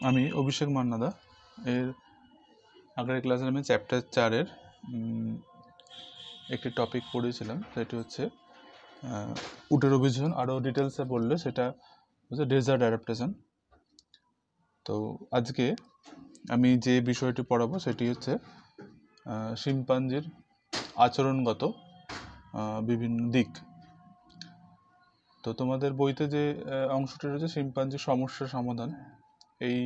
আমি অভিষেক মান্নাদা। এর আগের ক্লাসে আমি চ্যাপ্টার 4-এর একটি টপিক পড়েছিলাম, সেটি হচ্ছে উটের অভিযোজন। আরও ডিটেলসে বললে সেটা হচ্ছে ডেজার্ট অ্যাডাপ্টেশন। তো আজকে আমি যে বিষয়টি পড়াবো সেটি হচ্ছে শিম্পাঞ্জির আচরণগত বিভিন্ন দিক। তো তোমাদের বইতে যে অংশটি রয়েছে শিম্পাঞ্জির সমস্যার সমাধান, এই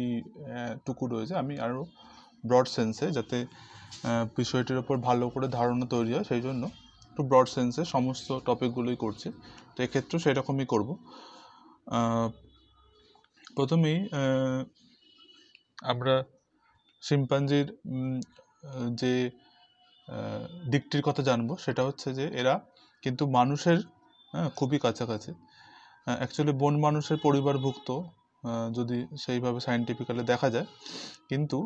টুকু রয়েছে। আমি আরও ব্রড সেন্সে, যাতে বিষয়টির ওপর ভালো করে ধারণা তৈরি হয়, সেই জন্য একটু ব্রড সেন্সে সমস্ত টপিকগুলোই করছি। তো এক্ষেত্রেও সেরকমই করব। প্রথমেই আমরা শিম্পাঞ্জির যে দিকটির কথা জানবো, সেটা হচ্ছে যে এরা কিন্তু মানুষের খুবই কাছাকাছি। অ্যাকচুয়ালি বন মানুষের পরিবারভুক্ত যদি সেইভাবে সায়েন্টিফিক্যালি দেখা যায়, কিন্তু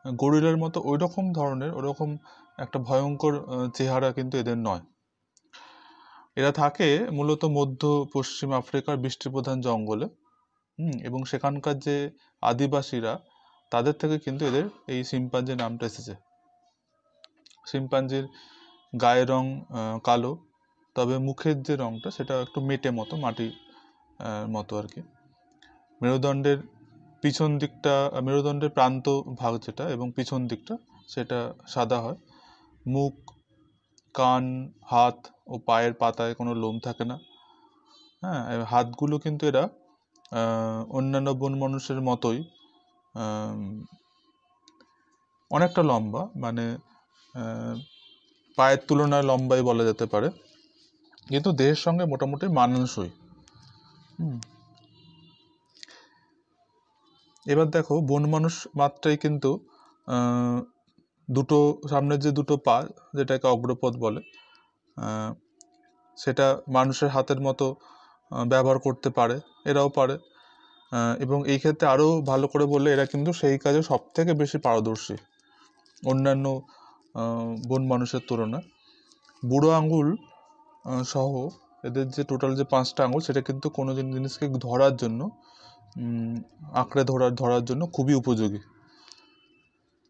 গরিলার মতো ওইরকম ধরনের ওরকম একটা ভয়ঙ্কর চেহারা কিন্তু এদের নয়। এরা থাকে মূলত মধ্য পশ্চিম আফ্রিকার বৃষ্টিপ্রধান জঙ্গলে, এবং সেখানকার যে আদিবাসীরা, তাদের থেকে কিন্তু এদের এই শিম্পাঞ্জি নামটা এসেছে। শিম্পাঞ্জির গায়ের রং কালো, তবে মুখের যে রংটা সেটা একটু মেটে মতো, মাটির মতো আর কি। মেরুদণ্ডের পিছন দিকটা, মেরুদণ্ডের প্রান্ত ভাগ যেটা এবং পিছন দিকটা, সেটা সাদা হয়। মুখ, কান, হাত ও পায়ের পাতায় কোনো লোম থাকে না। হাতগুলো কিন্তু এরা অন্যান্য বন মানুষের মতোই অনেকটা লম্বা, মানে পায়ের তুলনায় লম্বাই বলা যেতে পারে, কিন্তু দেহের সঙ্গে মোটামুটি মানানসই। এবার দেখো, বন মানুষ মাত্রাই কিন্তু দুটো সামনের যে দুটো পা, যেটাকে অগ্রপদ বলে, সেটা মানুষের হাতের মতো ব্যবহার করতে পারে, এরাও পারে। এবং এই ক্ষেত্রে আরও ভালো করে বললে, এরা কিন্তু সেই কাজে সব থেকে বেশি পারদর্শী অন্যান্য বন মানুষের তুলনায়। বুড়ো আঙুল সহ এদের যে টোটাল যে 5টা আঙুল, সেটা কিন্তু কোনো জিনিসকে ধরার জন্য, আঁকড়ে ধরার জন্য খুবই উপযোগী।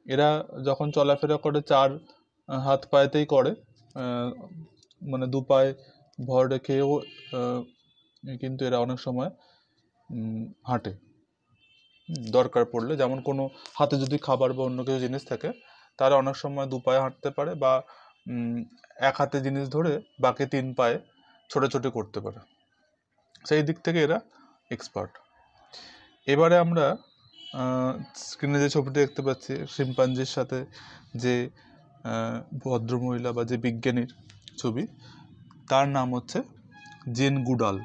এরা যখন চলাফেরা করে 4 হাত পায়েতেই করে, মানে 2 পায়ে ভর রেখেও কিন্তু এরা অনেক সময় হাঁটে দরকার পড়লে। যেমন কোনো হাতে যদি খাবার বা অন্য কিছু জিনিস থাকে, তারা অনেক সময় 2 পায়ে হাঁটতে পারে, বা এক হাতে জিনিস ধরে বাকি 3 পায়ে ছোটাছুটি করতে পারে। সেই দিক থেকে এরা এক্সপার্ট। এবারে আমরা স্ক্রিনে যে ছবিটি দেখতে পাচ্ছি, শিম্পাঞ্জির সাথে যে ভদ্রমহিলা বা যে বিজ্ঞানীর ছবি, তার নাম হচ্ছে জেন গুডাল।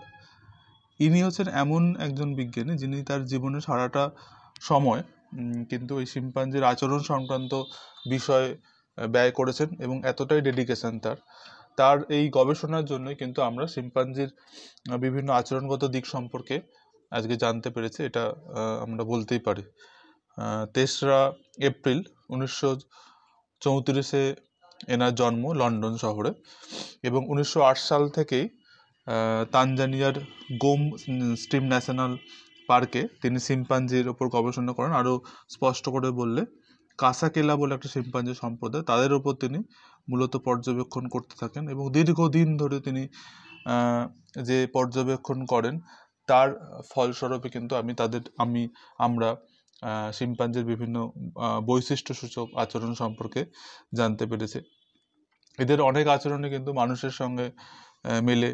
ইনি হচ্ছেন এমন একজন বিজ্ঞানী যিনি তার জীবনে সারাটা সময় কিন্তু এই শিম্পাঞ্জির আচরণ সংক্রান্ত বিষয় ব্যয় করেছেন, এবং এতটাই ডেডিকেশন তার এই গবেষণার জন্যই কিন্তু আমরা শিম্পাঞ্জির বিভিন্ন আচরণগত দিক সম্পর্কে আজকে জানতে পেরেছি, এটা আমরা বলতেই পারি। 3রা এপ্রিল 1934-এ এনার জন্ম লন্ডন শহরে, এবং 1908 সাল থেকেই তানজানিয়ার গোম স্ট্রিম ন্যাশনাল পার্কে তিনি শিম্পাঞ্জির ওপর গবেষণা করেন। আরও স্পষ্ট করে বললে, কাসাকেলা বলে একটা শিম্পাঞ্জি সম্প্রদায়, তাদের ওপর তিনি মূলত পর্যবেক্ষণ করতে থাকেন, এবং দীর্ঘদিন ধরে তিনি যে পর্যবেক্ষণ করেন, তার ফলস্বরূপে কিন্তু আমরা শিম্পাঞ্জির বিভিন্ন বৈশিষ্ট্যসূচক আচরণ সম্পর্কে জানতে পেরেছি। এদের অনেক আচরণে কিন্তু মানুষের সঙ্গে মেলে,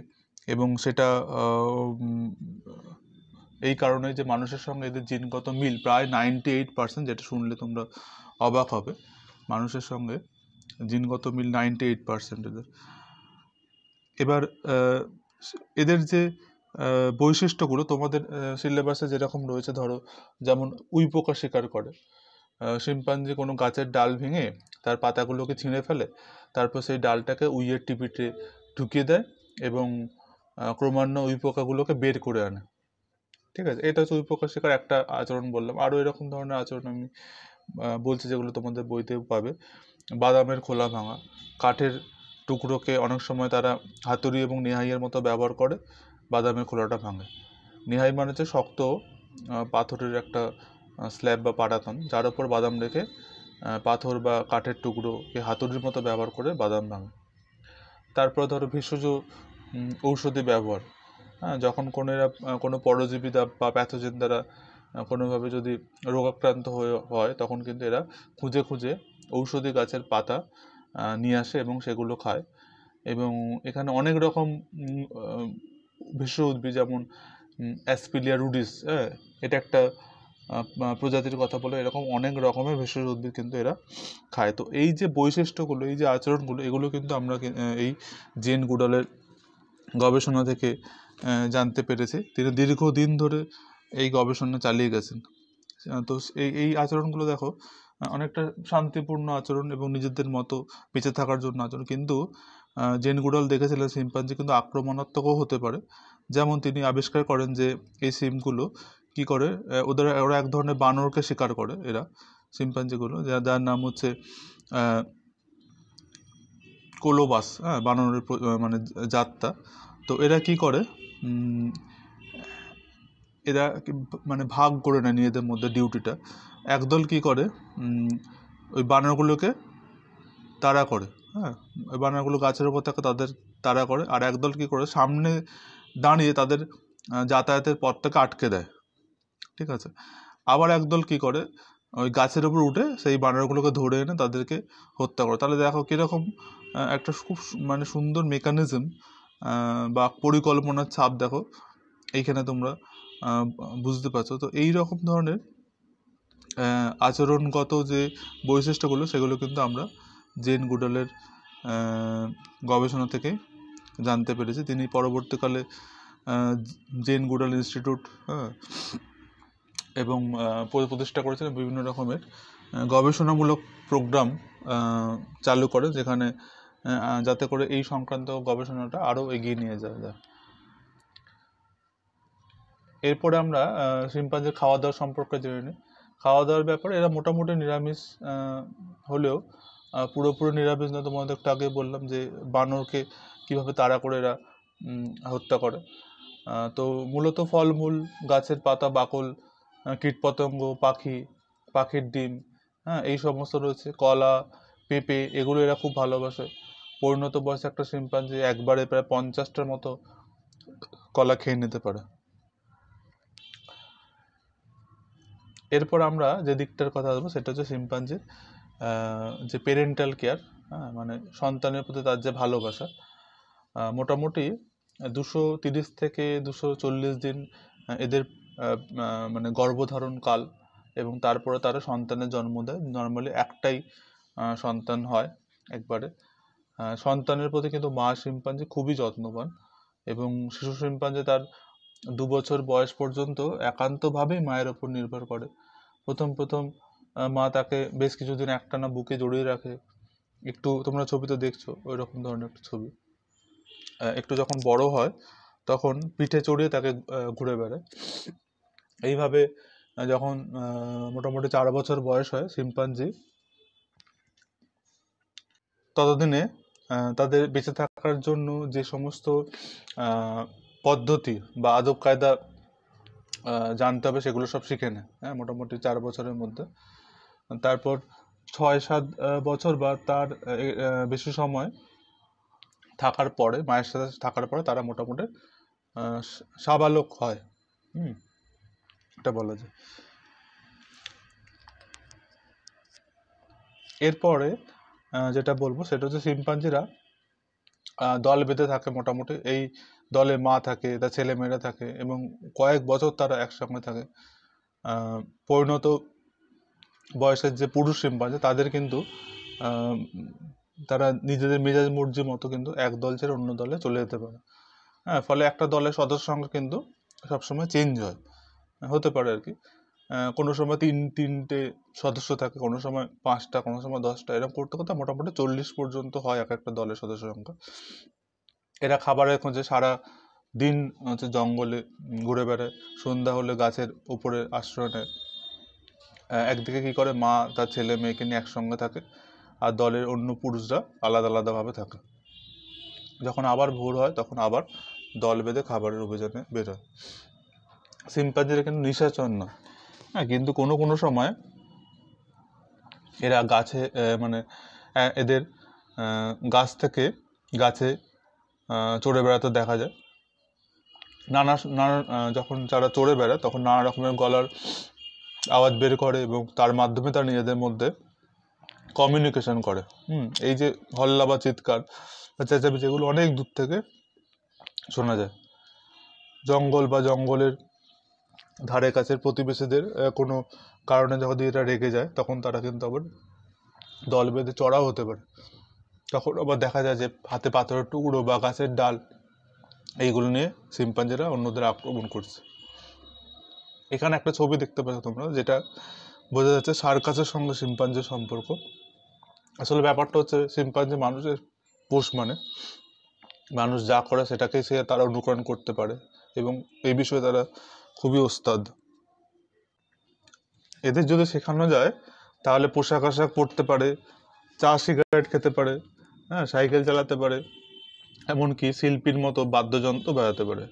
এবং সেটা এই কারণে যে মানুষের সঙ্গে এদের জিনগত মিল প্রায় 98%, যেটা শুনলে তোমরা অবাক হবে। মানুষের সঙ্গে জিনগত মিল 98% এদের। এবার এদের যে বৈশিষ্ট্যগুলো তোমাদের সিলেবাসে যেরকম রয়েছে, ধরো যেমন উইপোকা শিকার করে। শিম্পাঞ্জি কোনো গাছের ডাল ভেঙে তার পাতাগুলোকে ছিঁড়ে ফেলে, তারপর সেই ডালটাকে উইয়ের টিপিতে ঢুকিয়ে দেয়, এবং ক্রমান্বয়ে উইপোকাগুলোকে বের করে আনে। ঠিক আছে, এটা হচ্ছে উইপোকা শিকার একটা আচরণ বললাম। আরও এরকম ধরনের আচরণ আমি বলছি, যেগুলো তোমাদের বইতেও পাবে। বাদামের খোলা ভাঙা, কাঠের টুকরোকে অনেক সময় তারা হাতুড়ি এবং নেহাইয়ের মতো ব্যবহার করে বাদামের খোলাটা ভাঙে। নেহাই মানে হচ্ছে শক্ত পাথরের একটা স্ল্যাব বা পাটাতন, যার ওপর বাদাম রেখে পাথর বা কাঠের টুকরো হাতুড়ির মতো ব্যবহার করে বাদাম ভাঙে। তারপরে ধরো ভেষজ ঔষধি ব্যবহার, হ্যাঁ, যখন কোনো পরজীবী বা প্যাথোজেন দ্বারা কোনোভাবে যদি রোগাক্রান্ত হয় তখন কিন্তু এরা খুঁজে খুঁজে ঔষধি গাছের পাতা নিয়ে আসে এবং সেগুলো খায়। এবং এখানে অনেক রকম ভেষজ উদ্ভিদ, যেমন অ্যাসপিলিয়া রুডিস, হ্যাঁ, এটা একটা প্রজাতির কথা বলে, এরকম অনেক রকমের ভেষজ উদ্ভিদ কিন্তু এরা খায়। তো এই যে বৈশিষ্ট্যগুলো, এই যে আচরণগুলো, এগুলো কিন্তু আমরা এই জেন গুডালের গবেষণা থেকে জানতে পেরেছি। তিনি দীর্ঘদিন ধরে এই গবেষণা চালিয়ে গেছেন। তো এই আচরণগুলো দেখো, অনেকটা শান্তিপূর্ণ আচরণ এবং নিজেদের মতো বেঁচে থাকার জন্য আচরণ। কিন্তু জেন গুডাল দেখেছিলেন শিম্পাঞ্জি কিন্তু আক্রমণাত্মকও হতে পারে। যেমন তিনি আবিষ্কার করেন যে এই সিমগুলো কি করে, ওরা এক ধরনের বানরকে শিকার করে, এরা শিম্পাঞ্জিগুলো, যার নাম হচ্ছে কোলোবাস, হ্যাঁ, বানরের মানে জাতটা। তো এরা কি করে, এরা মানে ভাগ করে নেয় নিজেদের মধ্যে ডিউটিটা। একদল কি করে, ওই বানরগুলোকে তাড়া করে, হ্যাঁ, ওই বানরগুলো গাছের উপর থাকে, তাদের তাড়া করে। আর একদল কি করে, সামনে দাঁড়িয়ে তাদের যাতায়াতের পথটাকে আটকে দেয়, ঠিক আছে। আবার একদল কি করে, ওই গাছের উপর উঠে সেই বানরগুলোকে ধরে এনে তাদেরকে হত্যা করে। তাহলে দেখো কীরকম একটা খুব মানে সুন্দর মেকানিজম বা পরিকল্পনার ছাপ দেখো এইখানে তোমরা বুঝতে পারছো। তো এই রকম ধরনের আচরণগত যে বৈশিষ্ট্যগুলো, সেগুলো কিন্তু আমরা জেন গুডালের গবেষণা থেকে জানতে পেরেছি। তিনি পরবর্তীকালে জেন গুডাল ইনস্টিটিউট, হ্যাঁ, এবং প্রতিষ্ঠা করেছিলেন বিভিন্ন রকমের গবেষণামূলক প্রোগ্রাম চালু করে, যেখানে যাতে করে এই সংক্রান্ত গবেষণাটা আরও এগিয়ে নিয়ে যাওয়া যায়। এরপরে আমরা শিম্পাঞ্জির খাওয়া দাওয়ার সম্পর্কে জেনে নিই। খাওয়া দাওয়ার ব্যাপারে এরা মোটামুটি নিরামিষ হলেও পুরোপুরি নিরামিষ না। তোমাদের একটু আগে বললাম যে বানরকে কীভাবে তাড়া করে এরা হত্যা করে। তো মূলত ফলমূল, গাছের পাতা, বাকল, কীটপতঙ্গ, পাখির ডিম, হ্যাঁ, এই সমস্ত রয়েছে, কলা, পেঁপে, এগুলো এরা খুব ভালোবাসে। পরিণত বয়সে একটা শিম্পাঞ্জি একবারে প্রায় 50টার মতো কলা খেয়ে নিতে পারে। এরপর আমরা যে দিকটার কথা বলবো সেটা হচ্ছে শিম্পাঞ্জির যে পেরেন্টাল কেয়ার, হ্যাঁ, মানে সন্তানের প্রতি তার যে ভালোবাসা। মোটামুটি 230 থেকে 240 দিন এদের মানে গর্ভধারণ কাল, এবং তারপরে তারা সন্তানের জন্ম দেয়। নর্মালি একটাই সন্তান হয় একবারে। সন্তানের প্রতি কিন্তু মা শিম্পাঞ্জি খুবই যত্নবান, এবং শিশু শিম্পাঞ্জি তার 2 বছর বয়স পর্যন্ত একান্তভাবেই মায়ের ওপর নির্ভর করে। প্রথম মা তাকে বেশ কিছুদিন একটানা বুকে জড়িয়ে রাখে। একটু তোমরা ছবিতে দেখছো ওই রকম ধরনের একটা ছবি। একটু যখন বড় হয় তখন পিঠে চড়িয়ে তাকে ঘুরে বেড়ায়। এইভাবে যখন মোটামুটি 4 বছর বয়স হয় শিম্পাঞ্জি, ততদিনে তাদের বেঁচে থাকার জন্য যে সমস্ত পদ্ধতি বা আদব কায়দা জানতে হবে সেগুলো সব শিখে নেয়, হ্যাঁ, মোটামুটি 4 বছরের মধ্যে। তারপর 6-7 বছর বা তার বেশি সময় থাকার পরে, মায়ের সাথে থাকার পরে তারা মোটামুটি সাবালক হয়, এটা বলা যায়। এরপরে যেটা বলবো সেটা হচ্ছে শিম্পাঞ্জিরা দল বেঁধে থাকে। মোটামুটি এই দলে মা থাকে, তার ছেলে মেয়েরা থাকে, এবং কয়েক বছর তারা একসঙ্গে থাকে। পরিণত বয়সের যে পুরুষ শিম্পাঞ্জি তাদের কিন্তু তারা নিজেদের মেজাজ মর্জি মতো কিন্তু এক দল ছেড়ে অন্য দলে চলে যেতে পারে, হ্যাঁ। ফলে একটা দলের সদস্য সংখ্যা কিন্তু সবসময় চেঞ্জ হতে পারে আর কি। কোনো সময় তিনটে সদস্য থাকে, কোনো সময় 5টা, কোনো সময় 10টা, এরকম করতে করতে মোটামুটি 40 পর্যন্ত হয় এক একটা দলের সদস্য সংখ্যা। এরা খাবারের খোঁজে সারা দিন হচ্ছে জঙ্গলে ঘুরে বেড়ায়, সন্ধ্যা হলে গাছের উপরে আশ্রয় নেয়। একদিকে কি করে, মা তার ছেলে মেয়েকে নিয়ে একসঙ্গে থাকে, আর দলের অন্য পুরুষরা আলাদা আলাদাভাবে থাকে। যখন আবার ভোর হয় তখন আবার দল বেঁধে খাবারের অভিযানে বেরোয়। শিম্পাঞ্জিরা কিন্তু নিশাচর না, হ্যাঁ, কিন্তু কোনো কোনো সময় এরা গাছে মানে এদের গাছ থেকে গাছে চড়ে বেড়াতে দেখা যায়। নানা নানা যখন তারা চড়ে বেড়ায় তখন নানা রকমের গলার আওয়াজ বের করে এবং তার মাধ্যমে তারা নিজেদের মধ্যে কমিউনিকেশন করে। এই যে হল্লা বা চিৎকার বা চেঁচামেচি, এগুলো অনেক দূর থেকে শোনা যায়। জঙ্গল বা জঙ্গলের ধারে কাছের প্রতিবেশীদের কোনো কারণে যখন এরা রেগে যায় তখন তারা কিন্তু আবার দল বেঁধে চড়াও হতে পারে। তখন আবার দেখা যায় যে হাতে পাথরের টুকরো বা গাছের ডাল এইগুলো নিয়ে শিম্পাঞ্জিরা অন্যদের আক্রমণ করছে। এখানে একটা ছবি দেখতে পাচ্ছ তোমরা, যেটা বোঝা যাচ্ছে সার্কাসের সঙ্গে শিম্পাঞ্জির সম্পর্ক। আসলে ব্যাপারটা হচ্ছে শিম্পাঞ্জি মানুষের পোষ, মানে মানুষ যা করে সেটাকেই তারা অনুকরণ করতে পারে এবং এই বিষয়ে তারা খুবই ওস্তাদ। এদের যদি শেখানো যায় তাহলে পোশাক আশাক পরতে পারে, চা সিগারেট খেতে পারে, হ্যাঁ, সাইকেল চালাতে পারে, এমনকি শিল্পীর মতো বাদ্যযন্ত্র বাজাতে পারে,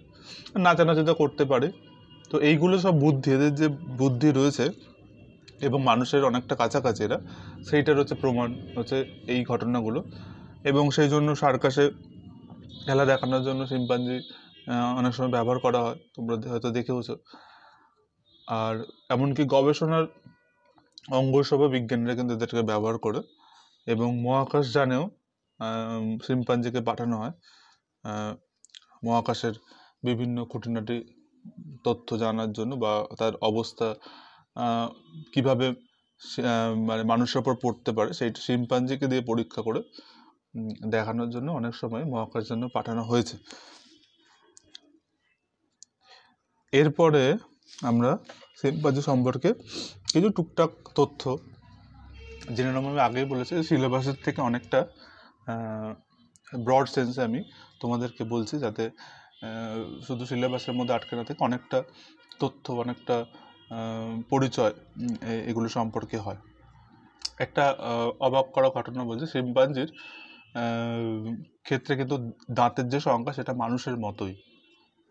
নাচানাচিটা করতে পারে। তো এইগুলো সব বুদ্ধি, এদের যে বুদ্ধি রয়েছে এবং মানুষের অনেকটা কাছাকাছি এরা, সেইটার হচ্ছে প্রমাণ হচ্ছে এই ঘটনাগুলো। এবং সেই জন্য সার্কাসে খেলা দেখানোর জন্য শিম্পাঞ্জি অনেক সময় ব্যবহার করা হয়, তোমরা হয়তো দেখেওছো। আর এমনকি গবেষণার অঙ্গ হিসেবে বিজ্ঞানীরা কিন্তু এদেরকে ব্যবহার করে এবং মহাকাশ যানেও শিম্পাঞ্জিকে পাঠানো হয় মহাকাশের বিভিন্ন খুঁটিনাটি তথ্য জানার জন্য, বা তার অবস্থা কিভাবে মানে মানুষের ওপর পড়তে পারে সেইটা শিম্পাঞ্জিকে দিয়ে পরীক্ষা করে দেখানোর জন্য অনেক সময় মহাকাশ যানে পাঠানো হয়েছে। এরপরে আমরা শিম্পাঞ্জি সম্পর্কে কিছু টুকটাক তথ্য জেনে নেব। আমি আগেই বলেছি সিলেবাসের থেকে অনেকটা ব্রড সেন্সে আমি তোমাদেরকে বলছি, যাতে শুধু সিলেবাসের মধ্যে আটকে না থেকে অনেকটা তথ্য, অনেকটা পরিচয় এগুলো সম্পর্কে হয়। একটা অবাক করা ঘটনা বলছি, শিম্পাঞ্জির ক্ষেত্রে কিন্তু দাঁতের যে সংখ্যা সেটা মানুষের মতোই,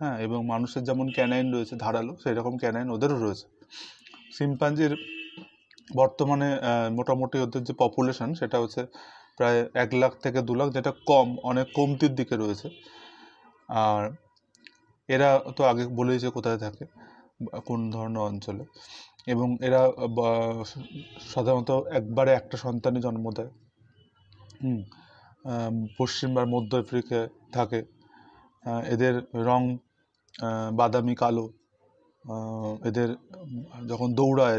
হ্যাঁ, এবং মানুষের যেমন ক্যানাইন রয়েছে ধারালো, সেই রকম ক্যানাইন ওদেরও রয়েছে। শিম্পাঞ্জির বর্তমানে মোটামুটি ওদের যে পপুলেশন সেটা হচ্ছে প্রায় 1 লাখ থেকে 2 লাখ, যেটা অনেক কমতির দিকে রয়েছে। আর এরা তো আগে বলেইছে কোথায় থাকে, কোন ধরনের অঞ্চলে, এবং এরা সাধারণত একবারে একটা সন্তানই জন্ম দেয়। পশ্চিম বা মধ্য আফ্রিকায় থাকে। এদের রং বাদামি কালো। এদের যখন দৌড়ায়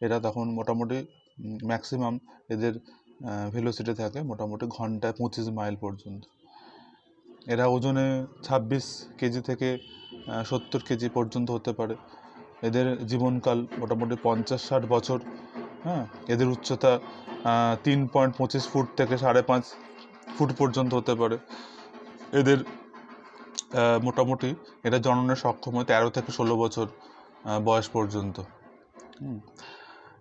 এরা তখন মোটামুটি ম্যাক্সিমাম এদের ভেলোসিটি থাকে মোটামুটি ঘন্টায় 25 মাইল পর্যন্ত। এরা ওজনে 26 কেজি থেকে 70 কেজি পর্যন্ত হতে পারে। এদের জীবনকাল মোটামুটি 50-60 বছর। হ্যাঁ, এদের উচ্চতা 3.25 ফুট থেকে 5.5 ফুট পর্যন্ত হতে পারে। এদের মোটামুটি এরা জননের সক্ষম হয় 13 থেকে 16 বছর বয়স পর্যন্ত।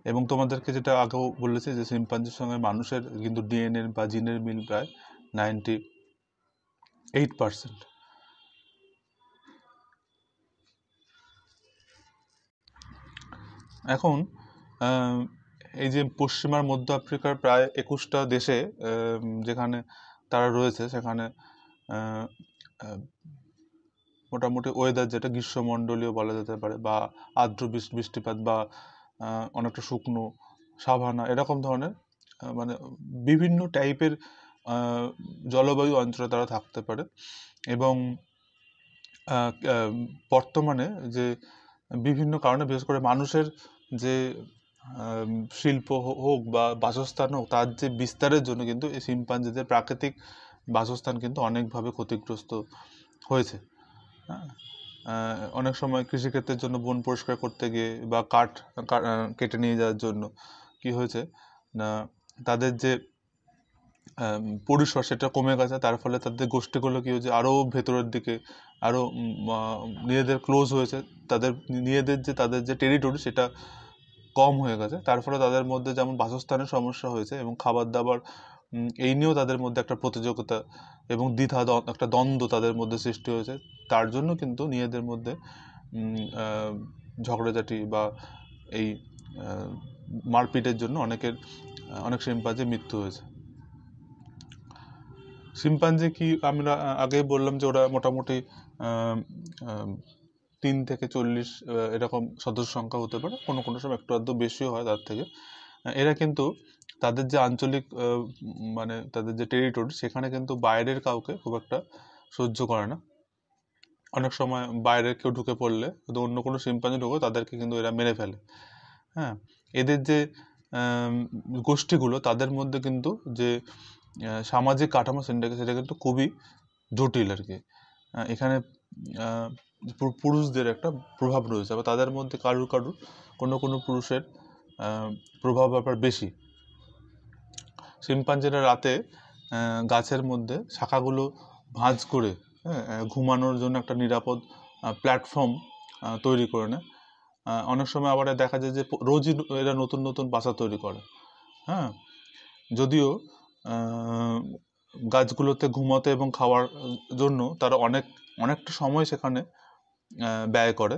এবং তোমাদেরকে যেটা আগেও বলেছি যে শিম্পাঞ্জির সঙ্গে মানুষের কিন্তু ডিএনএ বা জিনের মিল প্রায় 98%। এখন এই যে পশ্চিমার মধ্য আফ্রিকার প্রায় 21টা দেশে যেখানে তারা রয়েছে, সেখানে মোটামুটি ওয়েদার যেটা গ্রীষ্মমণ্ডলীয় বলা যেতে পারে, বা আর্দ্র বৃষ্টিপাত, বা অনেকটা শুকনো সাভানা, এরকম ধরনের মানে বিভিন্ন টাইপের জলবায়ু অঞ্চলে তারা থাকতে পারে। এবং বর্তমানে যে বিভিন্ন কারণে, বিশেষ করে মানুষের যে শিল্প হোক বা বাসস্থান হোক, তার যে বিস্তারের জন্য কিন্তু এই শিম্পাঞ্জিদের প্রাকৃতিক বাসস্থান কিন্তু অনেকভাবে ক্ষতিগ্রস্ত হয়েছে। হ্যাঁ, অনেক সময় কৃষিক্ষেত্রের জন্য বন পরিষ্কার করতে গিয়ে বা কাঠ কেটে নিয়ে যাওয়ার জন্য কি হয়েছে না, তাদের যে পরিসর সেটা কমে গেছে। তার ফলে তাদের গোষ্ঠীগুলো কি হয়েছে, আরও ভেতরের দিকে, আরও নিজেদের ক্লোজ হয়েছে। তাদের যে টেরিটরি সেটা কম হয়ে গেছে। তার ফলে তাদের মধ্যে যেমন বাসস্থানের সমস্যা হয়েছে এবং খাবার দাবার এই নিয়েও তাদের মধ্যে একটা প্রতিযোগিতা এবং একটা দ্বন্দ্ব তাদের মধ্যে সৃষ্টি হয়েছে। তার জন্য কিন্তু নিজেদের মধ্যে ঝগড়াঝাটি বা এই মারপিটের জন্য অনেক শিম্পাঞ্জি মৃত্যু হয়েছে। শিম্পাঞ্জি কি আমরা আগেই বললাম যে ওরা মোটামুটি 3 থেকে 40 এরকম সদস্য সংখ্যা হতে পারে, কোনো কোনো সময় একটু আধটু বেশিও হয় তার থেকে। এরা কিন্তু তাদের যে আঞ্চলিক মানে তাদের যে টেরিটরি, সেখানে কিন্তু বাইরের কাউকে খুব একটা সহ্য করে না। অনেক সময় বাইরের কেউ ঢুকে পড়লে, যদি অন্য কোনো শিম্পাঞ্জি ঢুকে, তাদেরকে কিন্তু এরা মেরে ফেলে। হ্যাঁ, এদের যে গোষ্ঠীগুলো, তাদের মধ্যে কিন্তু যে সামাজিক কাঠামো সেটা কিন্তু খুবই জটিল আর কি। এখানে পুরুষদের একটা প্রভাব রয়েছে, আবার তাদের মধ্যে কোনো পুরুষের প্রভাব আবার বেশি। শিম্পাঞ্জিরা রাতে গাছের মধ্যে শাখাগুলো ভাঁজ করে ঘুমানোর জন্য একটা নিরাপদ প্ল্যাটফর্ম তৈরি করে নেয়। অনেক সময় আবার দেখা যায় যে রোজই এরা নতুন নতুন বাসা তৈরি করে। হ্যাঁ, যদিও গাছগুলোতে ঘুমাতে এবং খাওয়ার জন্য তারা অনেকটা সময় সেখানে ব্যয় করে।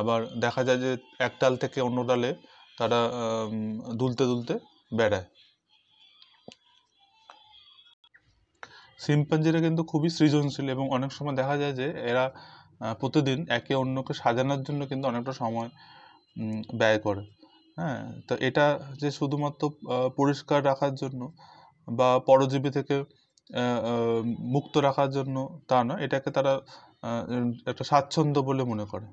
আবার দেখা যায় যে এক ডাল থেকে অন্য ডালে তারা দুলতে দুলতে বেড়ায়। শিম্পাঞ্জিরা কিন্তু খুবই সৃজনশীল, এবং অনেক সময় দেখা যায় যে এরা প্রতিদিন একে অন্যকে সাজানোর জন্য কিন্তু অনেকটা সময় ব্যয় করে। হ্যাঁ, তো এটা যে শুধুমাত্র পরিষ্কার রাখার জন্য বা পরজীবী থেকে মুক্ত রাখার জন্য তা না, এটাকে তারা একটা স্বাচ্ছন্দ্য বলে মনে করে।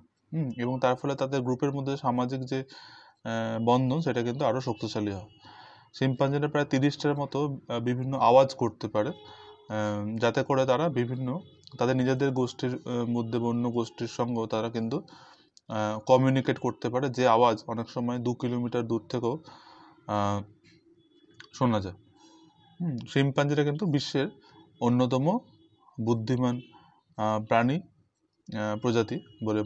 এবং তার ফলে তাদের গ্রুপের মধ্যে সামাজিক যে বন্ধন, সেটা কিন্তু আরও শক্তিশালী হয়। শিম্পাঞ্জিরা প্রায় 30টার মতো বিভিন্ন আওয়াজ করতে পারে, যাতে করে তারা তাদের নিজেদের গোষ্ঠীর মধ্যে অন্য গোষ্ঠীর সঙ্গেও তারা কিন্তু কমিউনিকেট করতে পারে, যে আওয়াজ অনেক সময় 2 কিলোমিটার দূর থেকেও শোনা যায়। শিম্পাঞ্জিরা কিন্তু বিশ্বের অন্যতম বুদ্ধিমান প্রাণী প্রজাতি বলে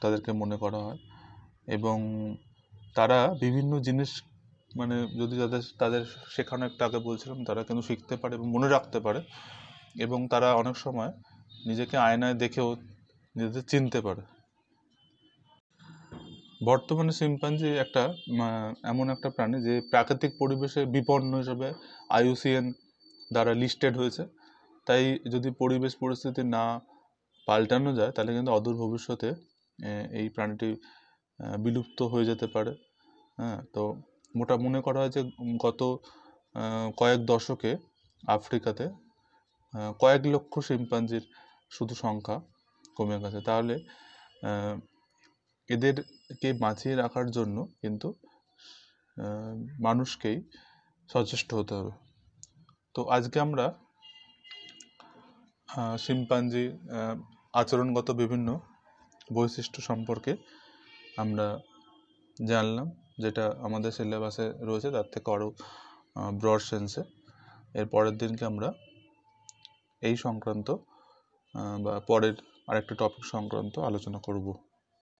তাদেরকে মনে করা হয়, এবং তারা বিভিন্ন জিনিস, মানে যদি তাদের শেখানো একটা আগে বলছিলাম, তারা কিন্তু শিখতে পারে এবং মনে রাখতে পারে, এবং তারা অনেক সময় নিজেকে আয়নায় দেখেও নিজেদের চিনতে পারে। বর্তমানে শিম্পাঞ্জি এমন একটা প্রাণী যে প্রাকৃতিক পরিবেশে বিপন্ন হিসেবে IUCN দ্বারা লিস্টেড হয়েছে। তাই যদি পরিবেশ পরিস্থিতি না পাল্টানো যায়, তাহলে কিন্তু অদূর ভবিষ্যতে এই প্রাণীটি বিলুপ্ত হয়ে যেতে পারে। হ্যাঁ, তো মনে করা হয় যে গত কয়েক দশকে আফ্রিকাতে কয়েক লক্ষ শিম্পাঞ্জির শুধু সংখ্যা কমে গেছে। তাহলে এদেরকে বাঁচিয়ে রাখার জন্য কিন্তু মানুষকেই সচেষ্ট হতে হবে। তো আজকে আমরা শিম্পাঞ্জি আচরণগত বিভিন্ন বৈশিষ্ট্য সম্পর্কে আমরা জানলাম, যেটা আমাদের সিলেবাসে রয়েছে তার থেকে আরও ব্রড সেন্সে। এর পরের দিনকে আমরা এই সংক্রান্ত বা পরের আরেকটা টপিক সংক্রান্ত আলোচনা করব।